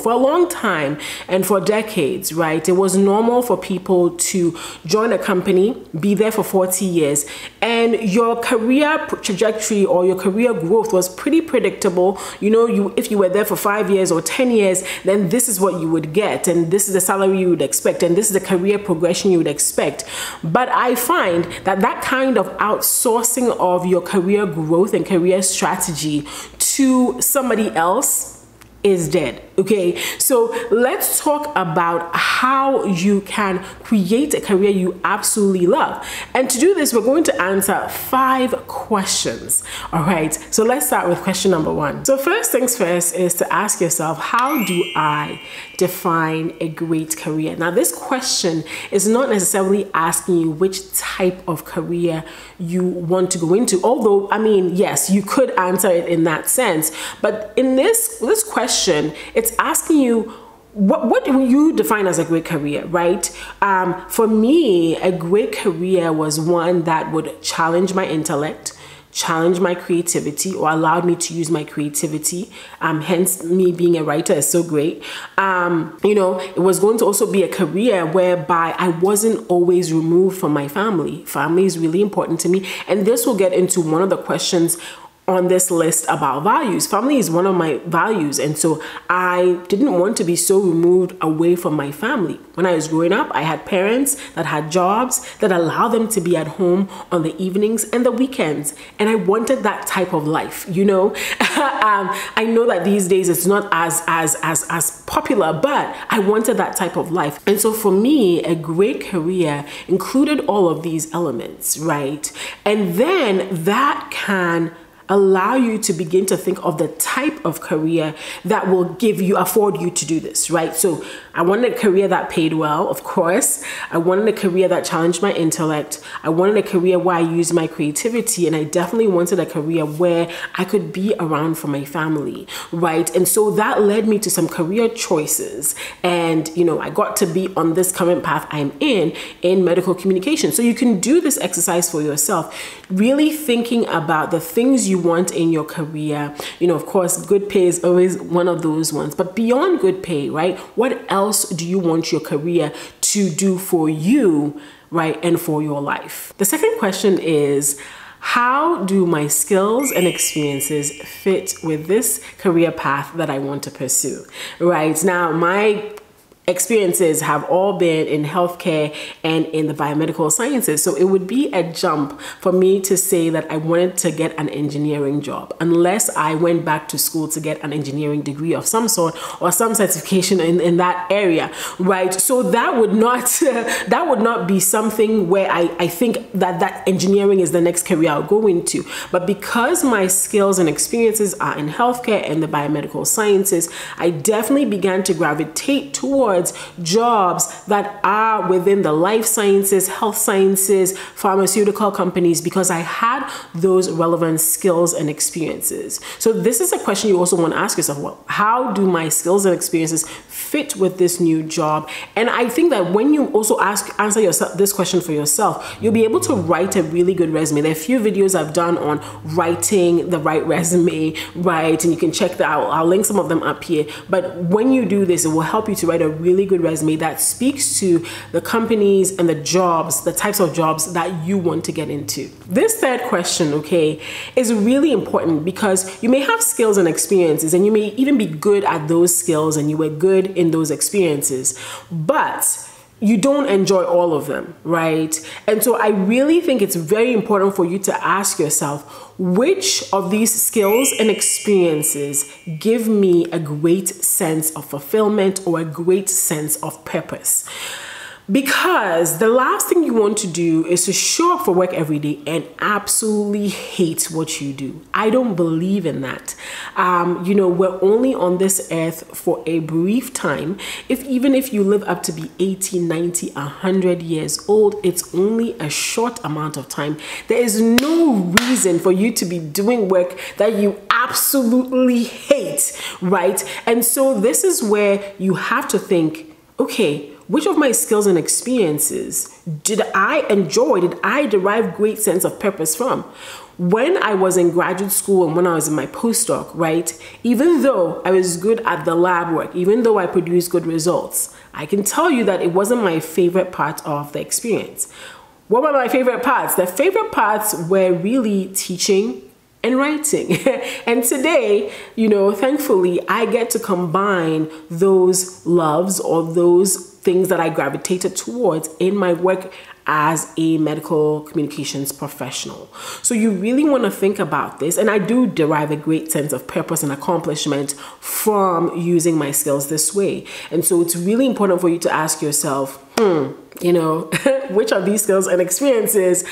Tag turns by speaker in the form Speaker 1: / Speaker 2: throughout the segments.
Speaker 1: For a long time and for decades, right, it was normal for people to join a company, be there for 40 years, and your career trajectory or your career growth was pretty predictable. You know, if you were there for 5 years or 10 years, then this is what you would get, and this is the salary you would expect, and this is the career progression you would expect. But I find that that kind of outsourcing of your career growth and career strategy to somebody else is dead. Okay, so let's talk about how you can create a career you absolutely love. And to do this, we're going to answer 5 questions. All right, so let's start with question number 1. So first things first is to ask yourself, how do I define a great career? Now, this question is not necessarily asking you which type of career you want to go into, although, I mean, yes, you could answer it in that sense. But in this question, it's asking you, what do you define as a great career, right? For me, a great career was one that would challenge my intellect, challenge my creativity, or allowed me to use my creativity. Hence, me being a writer is so great. You know, it was going to also be a career whereby I wasn't always removed from my family. Family is really important to me. And this will get into one of the questions on this list about values. Family is one of my values, and so I didn't want to be so removed away from my family. When I was growing up, I had parents that had jobs that allowed them to be at home on the evenings and the weekends, and I wanted that type of life, you know. I know that these days it's not as popular, but I wanted that type of life. And so for me, a great career included all of these elements, right? And then that can allow you to begin to think of the type of career that will afford you to do this, right? So I wanted a career that paid well, of course. I wanted a career that challenged my intellect. I wanted a career where I used my creativity, and I definitely wanted a career where I could be around for my family, right? And so that led me to some career choices. And, you know, I got to be on this current path I'm in medical communication. So you can do this exercise for yourself, really thinking about the things you want in your career. You know, of course, good pay is always one of those ones, but beyond good pay, right? What else do you want your career to do for you, right? And for your life? The second question is, how do my skills and experiences fit with this career path that I want to pursue, right? Now, my experiences have all been in healthcare and in the biomedical sciences. So it would be a jump for me to say that I wanted to get an engineering job, unless I went back to school to get an engineering degree of some sort or some certification in that area, right? So that would not be something where I think that engineering is the next career I'll go into. But because my skills and experiences are in healthcare and the biomedical sciences, I definitely began to gravitate towards jobs that are within the life sciences, health sciences, pharmaceutical companies, because I had those relevant skills and experiences. So this is a question you also want to ask yourself. Well, how do my skills and experiences fit with this new job? And I think that when you also answer yourself this question for yourself, you'll be able to write a really good resume. There are a few videos I've done on writing the right resume, right? And you can check that out. I'll link some of them up here. But when you do this, it will help you to write a really good resume that speaks to the companies and the jobs, the types of jobs that you want to get into. This third question, okay, is really important because you may have skills and experiences, and you may even be good at those skills and you were good in those experiences, but you don't enjoy all of them, right? And so I really think it's very important for you to ask yourself, which of these skills and experiences give me a great sense of fulfillment or a great sense of purpose? Because the last thing you want to do is to show up for work every day and absolutely hate what you do. I don't believe in that. You know, we're only on this earth for a brief time. Even if you live up to be 80, 90, 100 years old, it's only a short amount of time. There is no reason for you to be doing work that you absolutely hate, right? And so this is where you have to think, okay, which of my skills and experiences did I enjoy? Did I derive great sense of purpose from? when I was in graduate school and when I was in my postdoc, right, even though I was good at the lab work, even though I produced good results, I can tell you that it wasn't my favorite part of the experience. What were my favorite parts? The favorite parts were really teaching and writing. And today, you know, thankfully, I get to combine those loves or those things that I gravitated towards in my work as a medical communications professional. So you really want to think about this. And I do derive a great sense of purpose and accomplishment from using my skills this way. And so it's really important for you to ask yourself, you know, which of these skills and experiences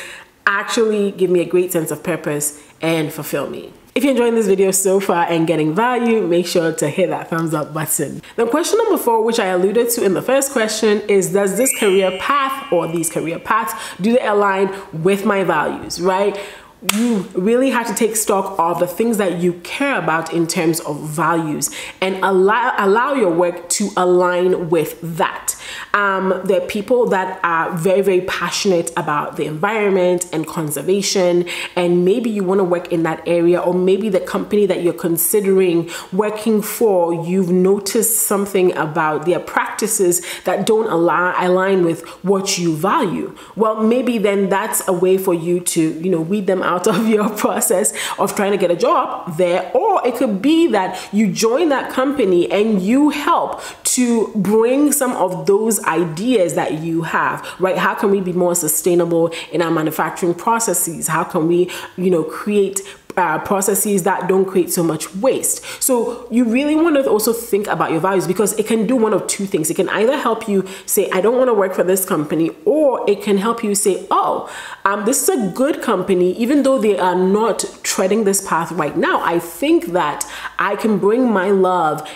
Speaker 1: actually give me a great sense of purpose and fulfill me. If you're enjoying this video so far and getting value, make sure to hit that thumbs up button. Then question number 4, which I alluded to in the first question, is does this career path or these career paths, do they align with my values, right? You really have to take stock of the things that you care about in terms of values and allow your work to align with that. There are people that are very, very passionate about the environment and conservation, and maybe you want to work in that area, or maybe the company that you're considering working for, you've noticed something about their practices that don't align with what you value. Well, maybe then that's a way for you to, you know, weed them out of your process of trying to get a job there. Or it could be that you join that company and you help to bring some of those ideas that you have, right? How can we be more sustainable in our manufacturing processes? How can we, you know, create processes that don't create so much waste? So you really want to also think about your values, because it can do one of two things. It can either help you say, I don't want to work for this company, or it can help you say, oh, this is a good company, even though they are not treading this path right now. I think that I can bring my love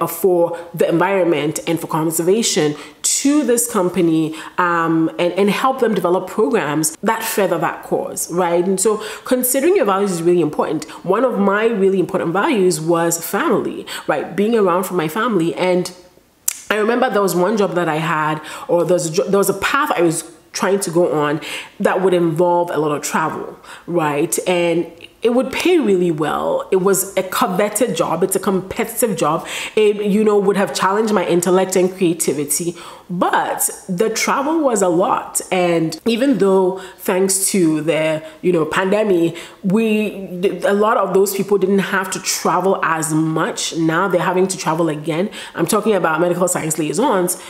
Speaker 1: for the environment and for conservation to this company and help them develop programs that further that cause, right? And so considering your values is really important. One of my really important values was family, right? Being around for my family. And I remember there was one job that I had, or there was a path I was trying to go on that would involve a lot of travel, right? And it would pay really well. It was a coveted job. It's a competitive job. It, you know, would have challenged my intellect and creativity, but the travel was a lot. And even though, thanks to the, you know, pandemic, a lot of those people didn't have to travel as much. Now they're having to travel again. I'm talking about medical science liaisons.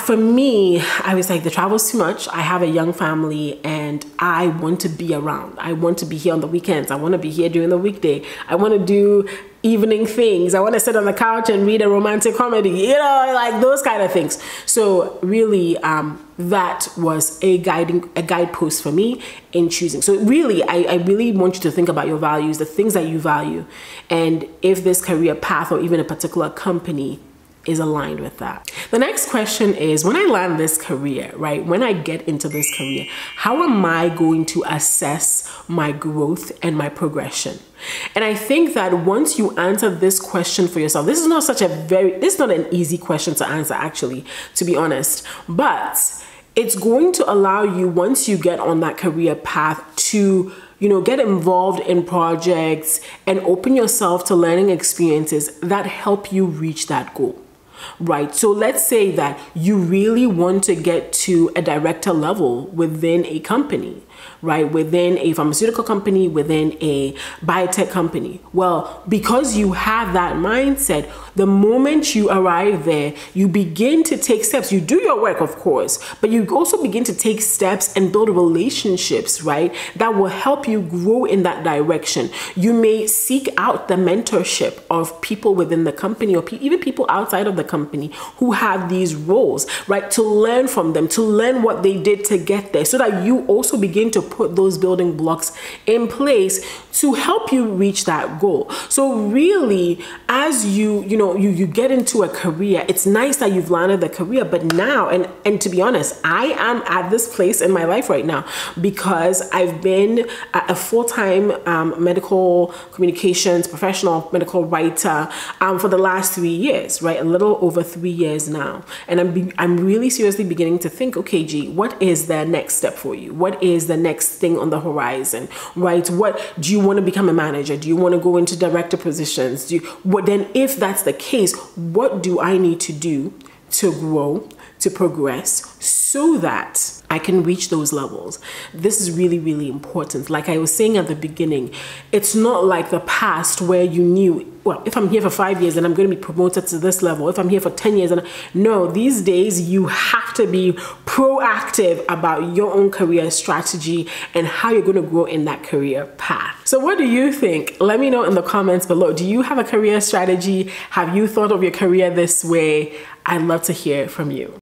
Speaker 1: For me, I was like, the travel's too much. I have a young family and I want to be around. I want to be here on the weekends. I want to be here during the weekday. I want to do evening things. I want to sit on the couch and read a romantic comedy, you know, like those kind of things. So really, that was a guidepost for me in choosing. So really, I really want you to think about your values, the things that you value, and if this career path or even a particular company is aligned with that. The next question is, when I land this career, right, when I get into this career, how am I going to assess my growth and my progression? And I think that once you answer this question for yourself, this is not an easy question to answer, actually, to be honest, but it's going to allow you, once you get on that career path, to, you know, get involved in projects and open yourself to learning experiences that help you reach that goal. Right. So let's say that you really want to get to a director level within a company, right? Within a pharmaceutical company, within a biotech company. Well, because you have that mindset, the moment you arrive there, you begin to take steps. You do your work, of course, but you also begin to take steps and build relationships, right? That will help you grow in that direction. You may seek out the mentorship of people within the company, or even people outside of the company who have these roles, right? To learn from them, to learn what they did to get there, so that you also begin to put those building blocks in place to help you reach that goal. So really, as you get into a career, it's nice that you've landed the career, but now, and to be honest, I am at this place in my life right now because I've been a full-time medical communications professional, medical writer for the last 3 years, right? A little little over 3 years now, and I'm really seriously beginning to think, okay, G, what is the next step for you? What is the next thing on the horizon, right? What do you want to become a manager? Do you want to go into director positions? Then if that's the case, what do I need to do to grow, to progress, so that I can reach those levels? This is really, really important. Like I was saying at the beginning, it's not like the past where you knew, well, if I'm here for 5 years, then I'm going to be promoted to this level. If I'm here for 10 years, no, these days you have to be proactive about your own career strategy and how you're going to grow in that career path. So what do you think? Let me know in the comments below. Do you have a career strategy? Have you thought of your career this way? I'd love to hear from you.